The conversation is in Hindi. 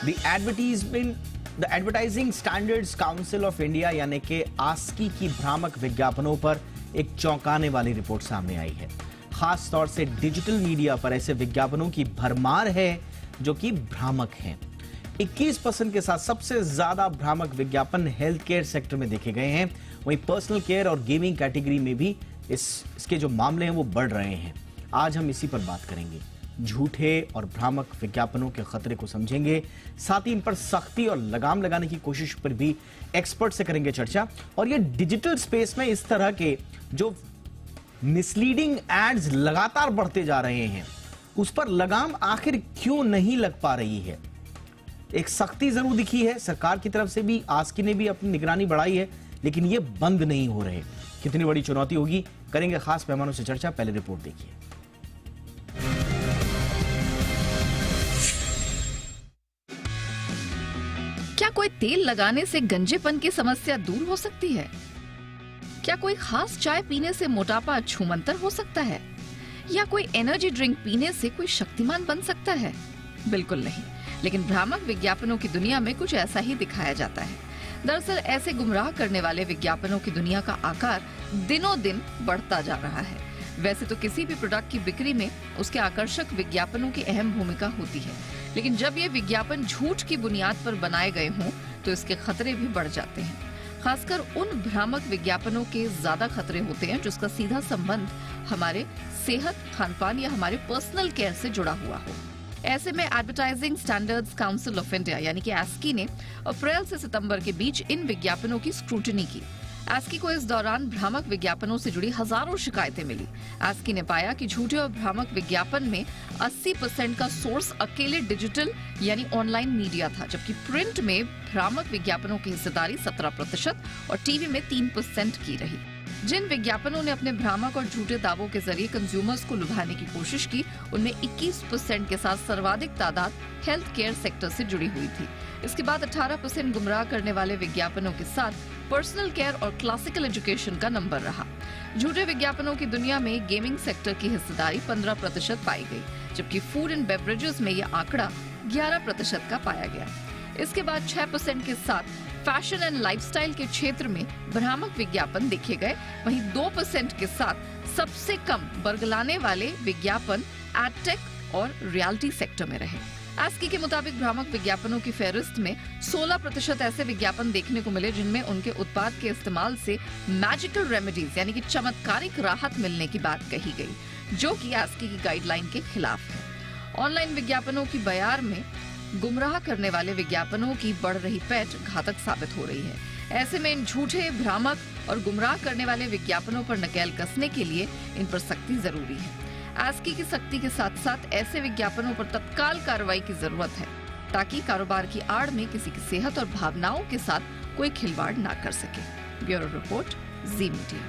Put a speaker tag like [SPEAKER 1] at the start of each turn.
[SPEAKER 1] The advertising standards council of India यानी कि आस्की की भ्रामक विज्ञापनों पर एक चौंकाने वाली रिपोर्ट सामने आई है। खास तौर से डिजिटल मीडिया पर ऐसे विज्ञापनों की भरमार है जो कि भ्रामक हैं। 21% के साथ सबसे ज्यादा भ्रामक विज्ञापन हेल्थ केयर सेक्टर में देखे गए हैं। वहीं पर्सनल केयर और गेमिंग कैटेगरी में भी इसके जो मामले हैं वो बढ़ रहे हैं। आज हम इसी पर बात करेंगे। झूठे और भ्रामक विज्ञापनों के खतरे को समझेंगे, साथ ही इन पर सख्ती और लगाम लगाने की कोशिश पर भी एक्सपर्ट से करेंगे चर्चा। और ये डिजिटल स्पेस में इस तरह के जो मिसलीडिंग एड्स लगातार बढ़ते जा रहे हैं, उस पर लगाम आखिर क्यों नहीं लग पा रही है। एक सख्ती जरूर दिखी है सरकार की तरफ से भी, आस्की ने भी अपनी निगरानी बढ़ाई है, लेकिन ये बंद नहीं हो रहे। कितनी बड़ी चुनौती होगी, करेंगे खास मेहमानों से चर्चा। पहले रिपोर्ट देखिए।
[SPEAKER 2] क्या कोई तेल लगाने से गंजेपन की समस्या दूर हो सकती है? क्या कोई खास चाय पीने से मोटापा छूमंतर हो सकता है? या कोई एनर्जी ड्रिंक पीने से कोई शक्तिमान बन सकता है? बिल्कुल नहीं। लेकिन भ्रामक विज्ञापनों की दुनिया में कुछ ऐसा ही दिखाया जाता है। दरअसल ऐसे गुमराह करने वाले विज्ञापनों की दुनिया का आकार दिनों दिन बढ़ता जा रहा है। वैसे तो किसी भी प्रोडक्ट की बिक्री में उसके आकर्षक विज्ञापनों की अहम भूमिका होती है, लेकिन जब ये विज्ञापन झूठ की बुनियाद पर बनाए गए हों तो इसके खतरे भी बढ़ जाते हैं। खासकर उन भ्रामक विज्ञापनों के ज्यादा खतरे होते हैं जिसका सीधा संबंध हमारे सेहत, खानपान या हमारे पर्सनल केयर से जुड़ा हुआ हो। ऐसे में advertising standards council of India यानी कि आस्की ने अप्रैल से सितंबर के बीच इन विज्ञापनों की स्क्रूटनी की। आस्की को इस दौरान भ्रामक विज्ञापनों से जुड़ी हजारों शिकायतें मिली। आस्की ने पाया कि झूठे और भ्रामक विज्ञापन में 80% का सोर्स अकेले डिजिटल यानी ऑनलाइन मीडिया था, जबकि प्रिंट में भ्रामक विज्ञापनों की हिस्सेदारी 17% और टीवी में 3% की रही। जिन विज्ञापनों ने अपने भ्रामक और झूठे दावों के जरिए कंज्यूमर्स को लुभाने की कोशिश की, उनमें 21% के साथ सर्वाधिक तादाद हेल्थ केयर सेक्टर से जुड़ी हुई थी। इसके बाद 18% गुमराह करने वाले विज्ञापनों के साथ पर्सनल केयर और क्लासिकल एजुकेशन का नंबर रहा। झूठे विज्ञापनों की दुनिया में गेमिंग सेक्टर की हिस्सेदारी 15% पाई गई, जबकि फूड एंड बेवरेजेस में यह आंकड़ा 11% का पाया गया। इसके बाद 6% के साथ फैशन एंड लाइफस्टाइल के क्षेत्र में भ्रामक विज्ञापन देखे गए। वहीं 2% के साथ सबसे कम बरगलाने वाले विज्ञापन एडटेक और रियलिटी सेक्टर में रहे। आस्की के मुताबिक भ्रामक विज्ञापनों की फहरिस्त में 16% ऐसे विज्ञापन देखने को मिले जिनमें उनके उत्पाद के इस्तेमाल से मैजिकल रेमेडीज यानी कि चमत्कारिक राहत मिलने की बात कही गई, जो कि आस्की की गाइडलाइन के खिलाफ है। ऑनलाइन विज्ञापनों की बयार में गुमराह करने वाले विज्ञापनों की बढ़ रही पैठ घातक साबित हो रही है। ऐसे में इन झूठे, भ्रामक और गुमराह करने वाले विज्ञापनों पर नकेल कसने के लिए इन पर सख्ती जरूरी है। आस्की की सख्ती के साथ साथ ऐसे विज्ञापनों पर तत्काल कार्रवाई की जरूरत है, ताकि कारोबार की आड़ में किसी की सेहत और भावनाओं के साथ कोई खिलवाड़ ना कर सके। ब्यूरो रिपोर्ट, जी मीडिया।